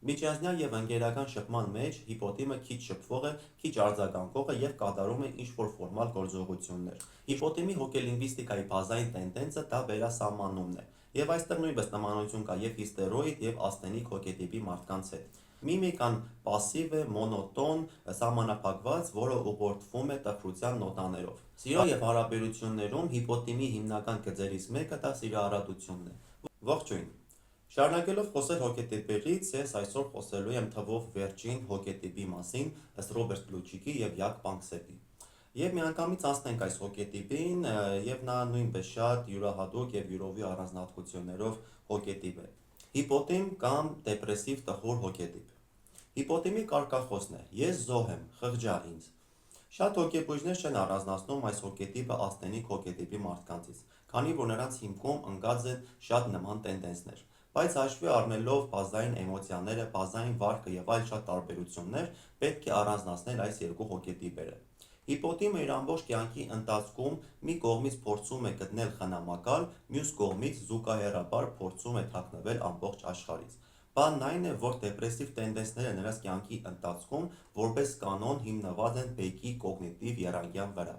Միջանձնյալ և ընկերական շփման մեջ հիպոտիմը քիչ շփվող է, քիչ արձագանքող է և կատարում է ինչ-որ ֆորմալ գործողություններ։ Հիպոտիմի հոգելինգվիստիկայի բազային տենդենսը դա վերասահմանումն է, և այստեղ նույնպես նմանություն կա և հիստերոիդ, և ասթենիկ հոգետիպի մարդկանց հետ։ Միմիկան պասիվ է, մոնոտոն, սահմանափակված, որը ուղղորդվում է տխրության նոտաներով։ Սիրո և հարաբերություններում հիպոտիմի հիմնական գծերից մեկը դա սիրահարատությունն է։ Ողջույն։ Շարունակելով խոսել հոգետիպերից, ես այսօր խոսելու եմ թվով վերջին հոգետիպի մասին, ըստ Ռոբերտ Պլուչիկի և Յակ Պանքսետի։ Եվ միանգամից անցնենք այս հոգետիպին, և նա նույնպես շատ յուրահատուկ և յուրովի առանձնահատկություններով հոգետիպ է։ Հիպոտիմ կամ դեպրեսիվ տխուր հոգետիպ։ Հիպոտիմի կարգախոսն է. «Ես զոհ եմ, խղճա ինձ»։ Շատ հոգեբույժներ չեն առանձնացնում այս հոգետիպը ասթենիկ հոգետիպի մարդկանցից, քանի որ նրանց հիմքում ընկած են շատ նման տենդենսներ։ Բայց հաշվի առնելով բազային էմոցիաները, բազային վարքը և այլ շատ տարբերություններ, պետք է առանձնացնել այս երկու հոգետիպերը։ Հիպոտիմը իր ամբողջ կյանքի ընթացքում մի կողմից փորձում է գտնել խնամակալ, մյուս կողմից զուգահեռաբար փորձում է թաքնվել ամբողջ աշխարհից։ Բանն այն է, որ դեպրեսիվ տենդենսները նրանց կյանքի ընթացքում որպես կանոն հիմնված են բեկի կոգնիտիվ եռանկյան վրա։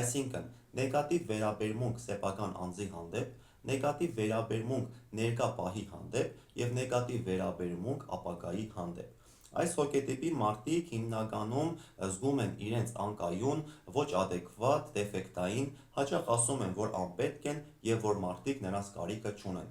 Այսինքն, նեգատիվ վերաբերմունք սեփական անձի հանդեպ, նեգատիվ վերաբերմունք ներկա պահի հանդեպ և նեգատիվ վերաբերմունք ապագայի հանդեպ։ Այս հոգետիպի մարդիկ հիմնականում զգում են իրենց անկայուն, ոչ ադեկվատ, դեֆեկտային, հաճախ ասում են, որ անպետք են և որ մարդիկ նրանց կարիքը չունեն։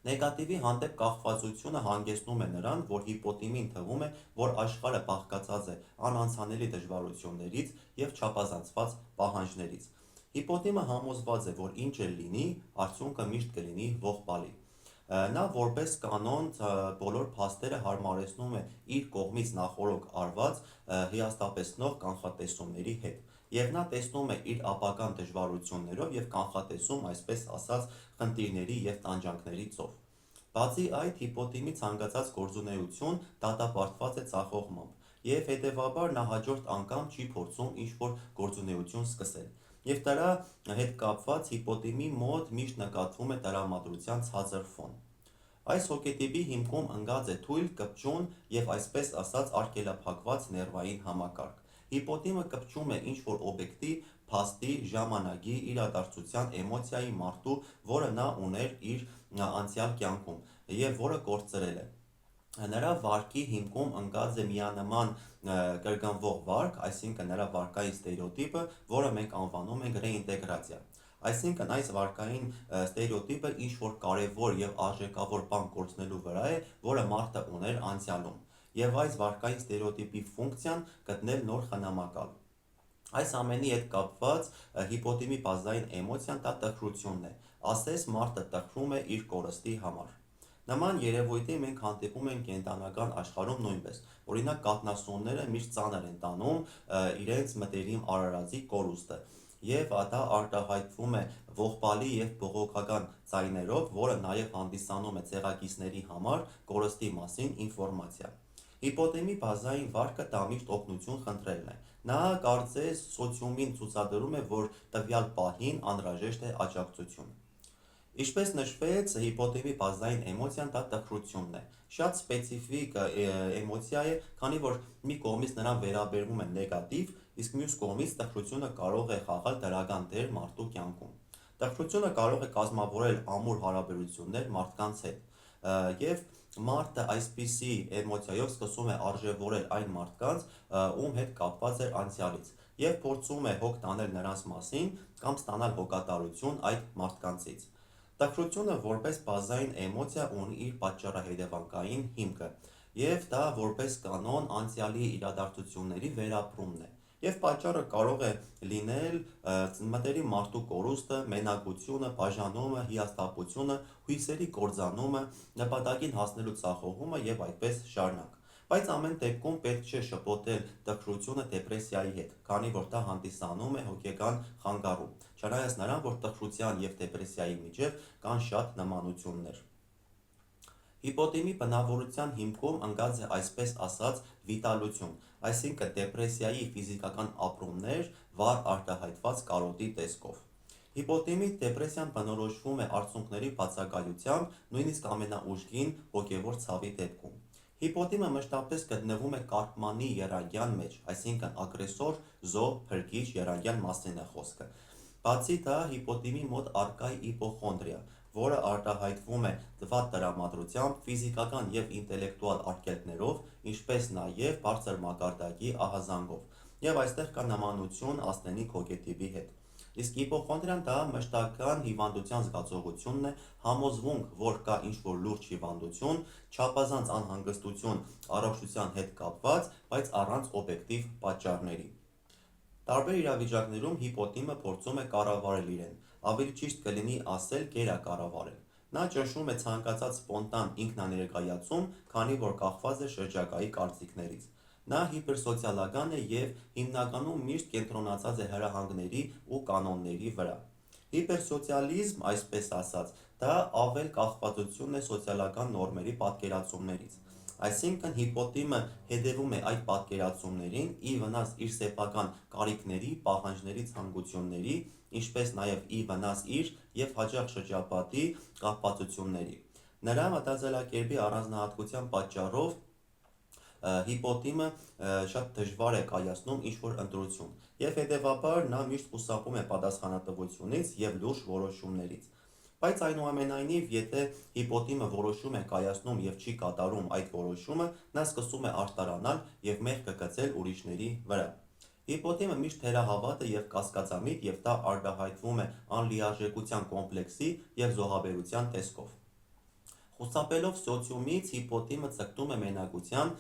Նեգատիվի հանդեպ կախվածությունը հանգեցնում է նրան, որ հիպոտիմին թվում է, որ աշխարհը բաղկացած է անանցանելի դժվարություններից և չափազանցված պահանջներից։ Հիպոտիմը համոզված է, որ ինչ էլ լինի, արդյունքը միշտ կլինի ողբալի։ Նա որպես կանոն բոլոր փաստերը հարմարեցնում է իր կողմից նախօրոք արված հիասթափեցնող կանխատեսումների հետ, և նա տեսնում է իր ապագան դժվարություններով և կանխատեսում, այսպես ասած, խնդիրների և տանջանքների ծով։ Բացի այդ, հիպոտիմի ցանկացած գործունեություն դատապարտված է ձախողմամբ, և հետևաբար նա հաջորդ անգամ չի փորձում ինչ-որ գործունեություն սկսել։ Եվ դրա հետ կապված հիպոտիմի մոտ միշտ նկատվում է տրամադրության ցածր ֆոն։ Այս հոգետիպի հիմքում ընկած է թույլ, կպչուն և այսպես ասած արգելափակված ներվային համակարգ։ Հիպոտիմը կպչում է ինչ-որ օբյեկտի, փաստի, ժամանակի, իրադարձության, էմոցիայի, մարդու, որը նա ուներ իր անցյալ կյանքում և որը կորցրել է։ Նրա վարքի հիմքում ընկած է միանման կրկնվող վարք, այսինքն նրա վարքային ստերեոտիպը, որը մենք անվանում ենք ռեինտեգրացիա։ Այսինքն այս վարքային ստերեոտիպը ինչ-որ կարևոր և արժեքավոր բան կորցնելու վրա է, որը մարդը ուներ անցյալում, և այս վարքային ստերեոտիպի ֆունկցիան գտնել նոր խնամակալ։ Այս ամենի հետ կապված հիպոտիմի բազային էմոցիան դա տխրությունն է, ասես մարդը տխրում է իր կորստի համար։ Նման երևույթի մենք հանդիպում ենք կենդանական աշխարհում նույնպես։ Օրինակ, կաթնասունները միշտ ծանր են տանում իրենց մտերիմ արարածի կորուստը, և դա արտահայտվում է ողբալի և բողոքական ձայներով, որը նաև հանդիսանում է ցեղակիցների համար կորստի մասին ինֆորմացիա։ Հիպոտիմի բազային վարքը դա միշտ օգնություն խնդրելն է։ Նա կարծես սոցիումին ցուցադրում է, որ տվյալ պահին անհրաժեշտ է աջակցություն։ Ինչպես նշվեց, հիպոտիմի բազային էմոցիան դա տխրությունն է։ Շատ սպეციფიկ էմոցիա է, քանի որ մի կողմից նրան վերաբերվում են նեգատիվ, իսկ մյուս կողմից տխրությունը կարող է խաղալ դրական դեր մարդու կյանքում։ Տխրությունը կարող է կազմավորել ամուր հարաբերություններ մարդկանց հետ, և մարդը այսպիսի էմոցիայով սկսում է արժևորել այն մարդկանց, ում հետ կապված էր անցյալից, և փորձում է հոգ տանել նրանց մասին կամ ստանալ հոգատարություն այդ մարդկանցից։ Տխրությունը որպես բազային էմոցիա ունի իր պատճառահետևանքային հիմքը, և դա որպես կանոն անցյալի իրադարձությունների վերապրումն է, և պատճառը կարող է լինել մտերիմ մարդու կորուստը, մենակությունը, բաժանումը, հիասթափությունը, հույսերի կործանումը, նպատակին հասնելու ձախողումը և այդպես շարունակ։ Բայց ամեն դեպքում պետք չէ շփոթել տխրությունը դեպրեսիայի հետ, քանի որ դա հանդիսանում է հոգեկան խանգարում, չնայած նրան, որ տխրության և դեպրեսիայի միջև կան շատ նմանություններ։ Հիպոտիմի բնավորության հիմքում ընկած է այսպես ասած վիտալություն, այսինքն դեպրեսիայի ֆիզիկական ապրումներ վառ արտահայտված կարոտի տեսքով։ Հիպոտիմի դեպրեսիան բնորոշվում է արցունքների բացակայությամբ, նույնիսկ ամենաուժգին հոգևոր ցավի դեպքում։ Հիպոթիմը մշտապես գտնվում է կարգմանի եռանկյան մեջ, այսինքն ագրեսոր, զոհ, փրկիչ եռանկյան մասին է խոսքը։ Բացի դա, հիպոթիմի մոտ առկա է իպոխոնդրիա, որը արտահայտվում է վատ տրամադրությամբ, ֆիզիկական և ինտելեկտուալ արգելքներով, ինչպես նաև բարձր մակարդակի ահազանգով, և այստեղ կա նմանություն աստենիկ հոգետիպի հետ։ Իսկ հիպոխոնդրիան դա մշտական հիվանդության զգացողությունն է, համոզմունք, որ կա ինչ-որ լուրջ հիվանդություն, չափազանց անհանգստություն առողջության հետ կապված, բայց առանց օբյեկտիվ պատճառների։ Տարբեր իրավիճակներում հիպոթիմը փորձում է կառավարել իրեն, ավելի ճիշտ կլինի ասել գերակառավարել։ Նա ճնշում է ցանկացած սպոնտան ինքնաներկայացում, քանի որ կախված է շրջակայի կարծիքներից։ Նա հիպերսոցիալական է և հիմնականում միշտ կենտրոնացած է հրահանգների ու կանոնների վրա։ Հիպերսոցիալիզմ, այսպես ասած, դա ավել կախվածությունն է սոցիալական նորմերի պատկերացումներից։ Այսինքն հիպոթիմը հետևում է այդ պատկերացումներին ի վնաս իր սեփական կարիքների, պահանջների, ցանկությունների, ինչպես նաև ի վնաս իր և հաճախ շրջապատի կախվածությունների։ Նրա մտածելակերպի առանձնահատկության պատճառով հիպոթիմը շատ դժվար է կայացնում ինչ-որ ընտրություն, և հետևաբար նա միշտ խուսափում է պատասխանատվությունից և լուրջ որոշումներից։ Բայց այնուամենայնիվ, եթե հիպոթիմը որոշում է կայացնում և չի կատարում այդ որոշումը, նա սկսում է արտարանալ և մեղքը գցել ուրիշների վրա։ Հիպոթիմը միշտ թերահավատ է և կասկածամիտ, և դա արտահայտվում է անլիարժեքության կոմպլեքսի և զոհաբերության տեսքով։ Խուսափելով սոցիումից, հիպոթիմը ձգտում է մենակության,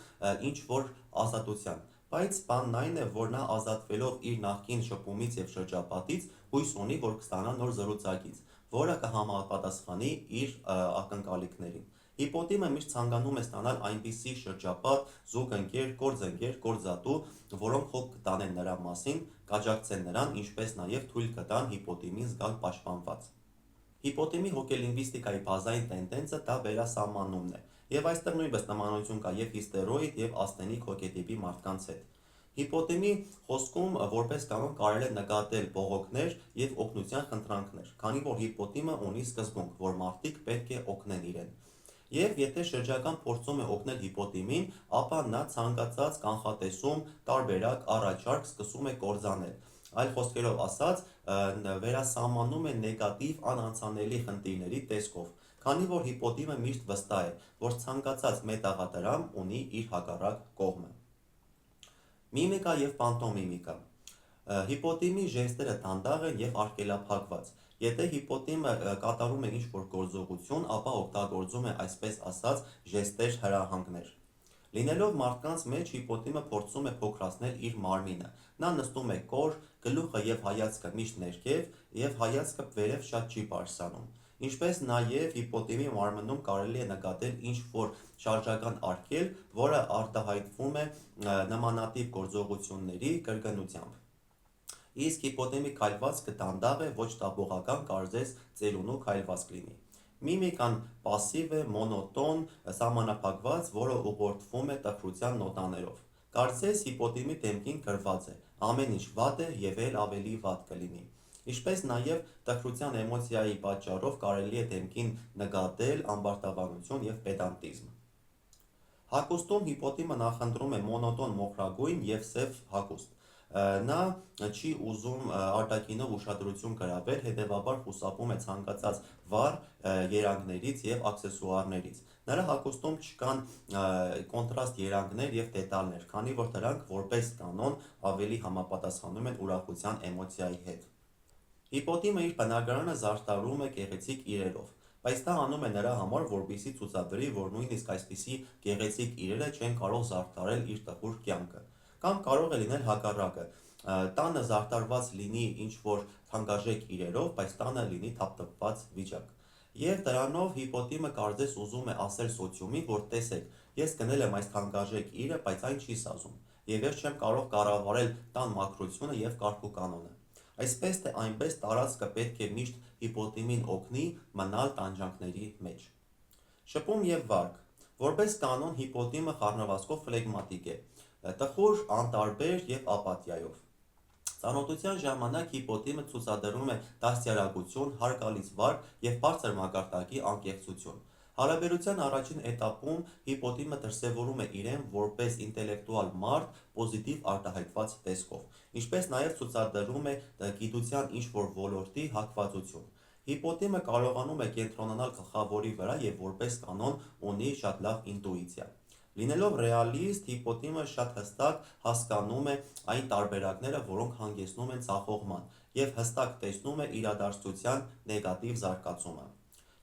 ինչ-որ ազատության, բայց բանն այն է, որ նա ազատվելով իր նախկին շփումից և շրջապատից, հույս ունի, որ կստանա նոր զրուցակից, որը կհամապատասխանի իր ակնկալիքներին։ Հիպոթիմը միշտ ցանկանում է ստանալ այնպիսի շրջապատ, զուգընկեր, գործընկեր, գործատու, որոնք խոսք կտանեն նրա մասին, կաջակցեն նրան, ինչպես նաև թույլ կտան հիպոթիմին զգալ պաշտպանված։ Հիպոթիմի հոգելինգվիստիկայի բազային տենդենսը դա վերասահմանումն է, և այստեղ նույնպես նմանություն կա և հիստերոիդ, և աստենիկ հոգետիպի մարդկանց հետ։ Հիպոթիմի խոսքում որպես կանոն կարելի է նկատել բողոքներ և օգնության խնդրանքներ, քանի որ հիպոթիմը ունի սկզբունք, որ մարդիկ պետք է օգնեն իրեն։ Եվ եթե շրջական փորձում է օգնել հիպոթիմին, ապա նա ցանկացած կանխատեսում, տարբերակ, առաջարկ սկսում է կործանել։ Այլ խոսքերով ասած, վերասահմանում է նեգատիվ անանցանելի խնդիրների տեսքով, քանի որ հիպոթիմը միշտ վստահ է, որ ցանկացած մետաղադրամ ունի իր հակառակ կողմը։ Միմիկա և պանտոմիմիկա։ Հիպոթիմի ժեստերը դանդաղ են և արգելափակված։ Եթե հիպոթիմը կատարում է ինչ-որ գործողություն, ապա օգտագործում է այսպես ասած ժեստեր, հրահանգներ։ Լինելով մարդկանց մեջ, հիպոթիմը փորձում է փոքրացնել իր մարմինը։ Նա նստում է կոր, գլուխը և հայացքը միշտ ներքև, և հայացքը վերև շատ չի բարձրանում։ Ինչպես նաև հիպոթիմի մարմնում կարելի է նկատել ինչ-որ շարժական արգելք, որը արտահայտվում է նմանատիպ գործողությունների կրկնությամբ։ Իսկ հիպոթիմի քայլվածքը դանդաղ է, ոչ տապողական, կարծես ծերունու քայլվածք լինի։ Միմիկան պասիվ է, մոնոտոն, սահմանափակված, որը ուղղորդվում է տխրության նոտաներով։ Կարծես հիպոթիմի դեմքին գրված է. ամեն ինչ վատ է և էլ ավելի վատ կլինի։ Ինչպես նաև տխրության էմոցիայի պատճառով կարելի է դեմքին նկատել ամբարտավանություն և պեդանտիզմ։ Հագուստում հիպոթիմը նախընտրում է մոնոտոն մոխրագույն և սև հագուստ։ Նա չի ուզում արտաքինով ուշադրություն գրավել, հետևաբար խուսափում է ցանկացած վառ երանգներից և աքսեսուարներից։ Նրա հագուստում չկան կոնտրաստ երանգներ և դետալներ, քանի որ դրանք որպես կանոն ավելի համապատասխանում են ուրախության էմոցիայի հետ։ Հիպոթիմը իր բնակարանը զարդարում է գեղեցիկ իրերով, բայց դա անում է նրա համար, որպեսզի ցուցաբերի, որ նույնիսկ այսպիսի գեղեցիկ իրերը չեն կարող զարդարել իր տխուր կյանքը։ Կամ կարող է լինել հակառակը, տանը զարդարված լինի ինչ-որ թանկարժեք իրերով, բայց տանը լինի թափթփված վիճակ։ Եվ դրանով հիպոթիմը կարծես ուզում է ասել սոցիումին, որ տեսեք, ես գնել եմ այս թանկարժեք իրը, բայց այն չի սազում, և ես չեմ կարող կառավարել տան մաքրությունը և կարգուկանոնը։ Այսպես թե այնպես տարածքը պետք է միշտ հիպոթիմին օգնի մնալ տանջանքների մեջ։ Շփում և վարք։ Որպես կանոն հիպոթիմը խառնվածքով ֆլեգմատիկ է, տխուր, անտարբեր և ապաթիայով։ Ծանոթության ժամանակ հիպոթիմը ցուցադրում է դաստիարակություն, հարգալից վարք և բարձր մակարդակի անկեղծություն։ Հարաբերության առաջին էտապում հիպոթիմը դրսևորում է իրեն որպես ինտելեկտուալ մարդ պոզիտիվ արտահայտված տեսքով, ինչպես նաև ցուցադրում է գիտության ինչ-որ ոլորտի հակվածություն։ Հիպոթիմը կարողանում է կենտրոնանալ գլխավորի վրա և որպես կանոն ունի շատ լավ ինտուիցիա։ Լինելով ռեալիստ, հիպոթիմը շատ հստակ հասկանում է այն տարբերակները, որոնք հանգեցնում են ձախողման, և հստակ տեսնում է իրադարձության նեգատիվ զարգացումը։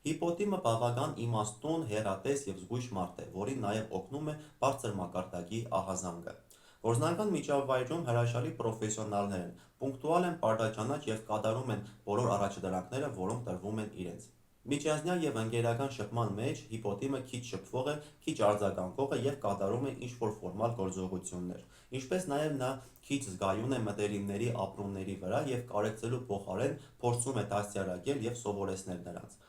Հիպոթիմը բավական իմաստուն, հեռատես և զգույշ մարդ է, որին նաև օգնում է բարձր մակարդակի ահազանգը։ Գործնական միջավայրում հրաշալի պրոֆեսիոնալներ են, պունկտուալ են, պարզաճանաչ և կատարում են բոլոր առաջադրանքները, որոնք տրվում են իրենց։ Միջանձնյա և ընկերական շփման մեջ հիպոթիմը քիչ շփվող է, քիչ արձագանքող է և կատարում է ինչ-որ ֆորմալ գործողություններ, ինչպես նաև նա քիչ զգայուն է մտերիմների ապրումների վրա և կարեկցելու փոխարեն փորձում է դաստիարակել և սովորեցնել նրանց։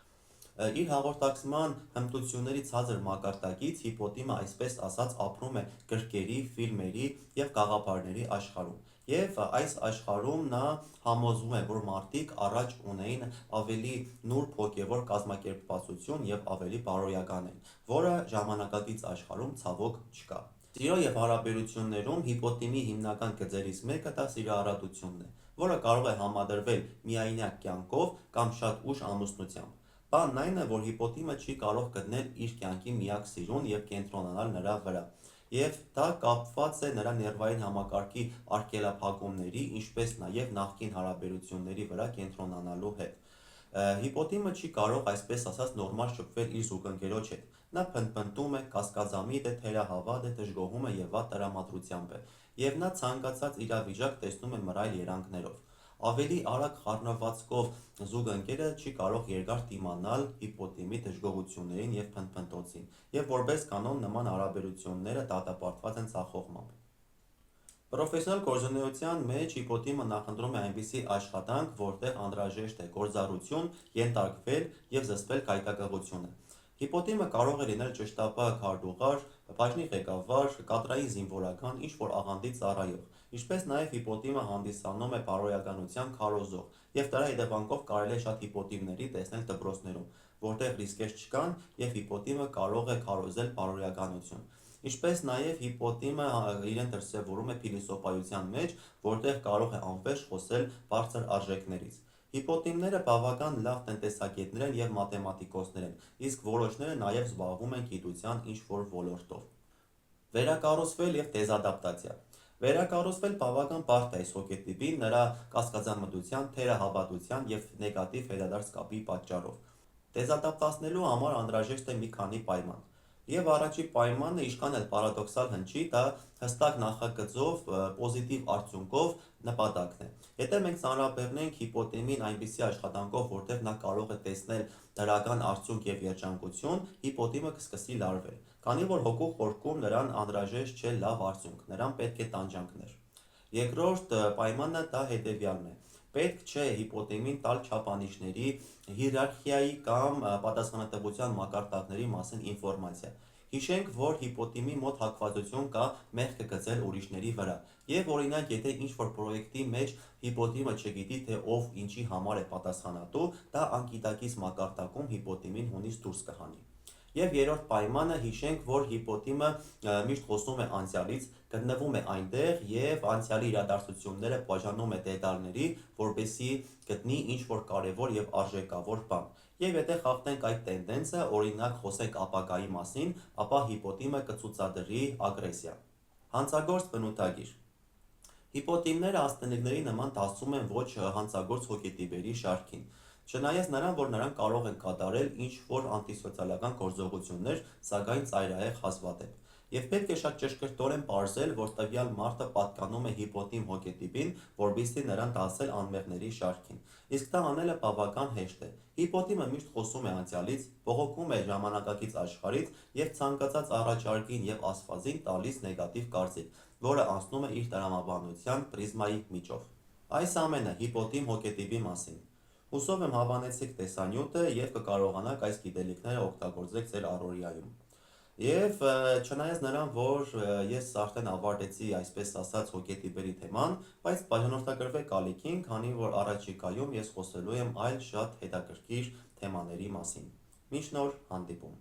Իր հաղորդակցման հմտությունների ցածր մակարդակից հիպոթիմը այսպես ասած ապրում է գրքերի, ֆիլմերի և գաղափարների աշխարհում, և այս աշխարհում նա համոզվում է, որ մարդիկ առաջ ունեին ավելի նուրբ հոգևոր կազմակերպվածություն և ավելի բարոյական էին, որը ժամանակակից աշխարհում ցավոք չկա։ Սիրո և հարաբերություններում հիպոթիմի հիմնական գծերից մեկը դա սիրահարատությունն է, որը կարող է համադրվել միայնակ կյանքով կամ շատ ուշ ամուսնությամբ։ Բանն այն է, որ հիպոթիմը չի կարող գտնել իր կյանքի միակ սիրուն և կենտրոնանալ նրա վրա, և դա կապված է նրա ներվային համակարգի արգելափակումների, ինչպես նաև նախկին հարաբերությունների վրա կենտրոնանալու հետ։ Հիպոթիմը չի կարող այսպես ասած նորմալ շփվել իր զուգընկերոջ հետ։ Նա փնթփնթում է, կասկածամիտ է, թերահավատ է, դժգոհում է և վատ տրամադրությամբ է, և նա ցանկացած իրավիճակ տեսնում է մռայլ երանգներով։ Ավելի արագ խառնվածքով զուգընկերը չի կարող երկար դիմանալ հիպոթիմի դժգոհություններին և փնթփնթոցին, և որպես կանոն նման հարաբերությունները դատապարտված են ձախողմամբ։ Պրոֆեսիոնալ գործունեության մեջ հիպոթիմը նախընտրում է այնպիսի աշխատանք, որտեղ անհրաժեշտ է գործառություն, ենթարկվել և զսպել գայթակղությունը։ Հիպոթիմը կարող է լինել ճշտապահ քարտուղար, բաժնի ղեկավար, կադրային զինվորական, ինչ-որ աղանդի ծառայող, ինչպես նաև հիպոթիմը հանդիսանում է բարոյականության քարոզող, և դրա հետևանքով կարելի է շատ հիպոթիմների տեսնել դպրոցներում, որտեղ ռիսկեր չկան, և հիպոթիմը կարող է քարոզել բարոյականություն։ Ինչպես նաև հիպոթիմը իրեն դրսևորում է փիլիսոփայության մեջ, որտեղ կարող է անվերջ խոսել բարձր արժեքներից։ Հիպոթիմները բավական լավ տնտեսագետներ են և մաթեմատիկոսներ են, իսկ որոշները նաև զբաղվում են գիտության ինչ-որ ոլորտով։ Վերակառուցվել և դեզադապտացիա։ Վերակառուցվել բավական բարդ է այս հոգետիպին նրա կասկածամտության, թերահավատության և նեգատիվ հետադարձ կապի պատճառով։ Դեզադապտացնելու համար անհրաժեշտ է մի քանի պայման։ Եվ առաջին պայմանը, ինչքան էլ պարադոքսալ հնչի, դա հստակ նախագծով, պոզիտիվ արդյունքով նպատակն է։ Եթե մենք ծանրաբեռնենք հիպոթիմին այնպիսի աշխատանքով, որտեղ նա կարող է տեսնել դրական արդյունք և երջանկություն, հիպոթիմը կսկսի լարվել, քանի որ հոգու խորքում նրան անհրաժեշտ չէ լավ արդյունք, նրան պետք է տանջանքներ։ Երկրորդ պայմանը դա հետևյալն է. պետք չէ հիպոթիմին տալ չափանիշների, հիերարխիայի կամ պատասխանատվության մակարդակների մասին ինֆորմացիա։ Հիշենք, որ հիպոթիմի մոտ հակվածություն կա մեղքը գցել ուրիշների վրա, և օրինակ, եթե ինչ-որ պրոյեկտի մեջ հիպոթիմը չգիտի, թե ով ինչի համար է պատասխանատու, դա անգիտակից մակարդակում հիպոթիմին հունից դուրս կհանի։ Եվ երրորդ պայմանը, հիշենք, որ հիպոթիմը միշտ խոսում է անցյալից, գտնվում է այնտեղ և անցյալի իրադարձությունները բաժանում է դետալների, որպեսզի գտնի ինչ-որ կարևոր և արժեքավոր բան։ Եվ եթե խախտենք այդ տենդենսը, օրինակ խոսենք ապագայի մասին, ապա հիպոթիմը կցուցադրի ագրեսիա։ Հանցագործ բնութագիր։ Հիպոթիմները աստղների նման դասում են ոչ հանցագործ հոգետիպերի շարքին։ Չնայած նրան, որ նրանք կարող են կատարել ինչ-որ անտիսոցիալական գործողություններ, սակայն ծայրահեղ հազվադեպ։ Եվ պետք է շատ ճշգրտորեն պարզել, որ տվյալ մարդը պատկանում է հիպոթիմ հոգետիպին, որպեսզի նրան դասել անմեղների շարքին։ Իսկ դա անելը բավական հեշտ է։ Հիպոթիմը միշտ խոսում է անցյալից, բողոքում է ժամանակակից աշխարհից և ցանկացած առաջարկին և ասվածին տալիս նեգատիվ կարծիք, որը անցնում է իր տրամաբանության պրիզմայի միջով։ Այս ամենը հիպոթիմ հոգետիպի մասին։ Հուսով եմ հավանեցիք տեսանյութը և կկարողանաք այս գիտելիքները օգտագործել ձեր առօրյայում։ Եվ չնայած նրան, որ ես արդեն ավարտեցի այսպես ասած հոգետիպերի թեման, բայց բաժանորդագրվեք ալիքին, քանի որ առաջիկայում ես խոսելու եմ այլ շատ հետաքրքիր թեմաների մասին։ Մինչ նոր հանդիպում։